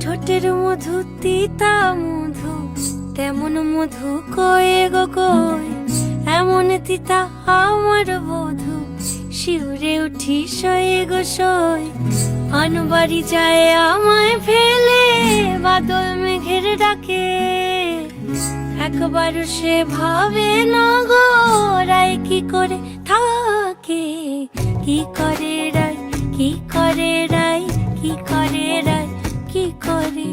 ঠোঁটের মধু তিতা মধু, তেমন মধু কয়ে গো কই, এমন তিতা আমার বধু, শিউরে উঠি সয়ে গো সই। আনবাড়ি যায় আমায় ফেলে, বাদল মেঘের ডাকে, একবার সে ভাবে না গো রায় কি করে থাকে। কি করে রায়, কি করে রায়, কি করে রায়, কি করে,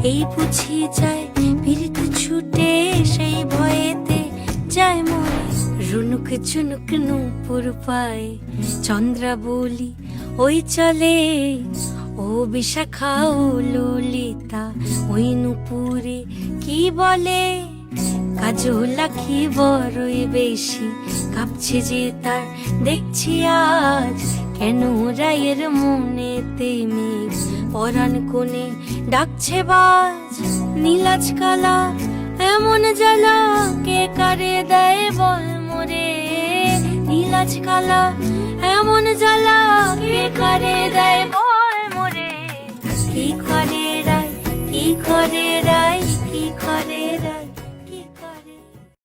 এই বুঝি যায় পীড়িত ছুটে, সেই ভয়েতে যায় মরে। রুনুক ঝুনুক নূপুর পায়, চন্দ্রা বলি ওই চলে, ও বিশাখা ও ললিতা ওই নূপুরে কি বলে। কাজল আঁখি বড়ই বেশি, কাঁপছে যে তার দেখছি আজ, কেন রায়ের মনেতে মেঘ পরাণ কোণে ডাকছে বাজ। নীলাজ কালা এমন জ্বালা, কে কারে দেয় বল মোরে। নীলাজ কালা এমন জ্বালা, কে কারে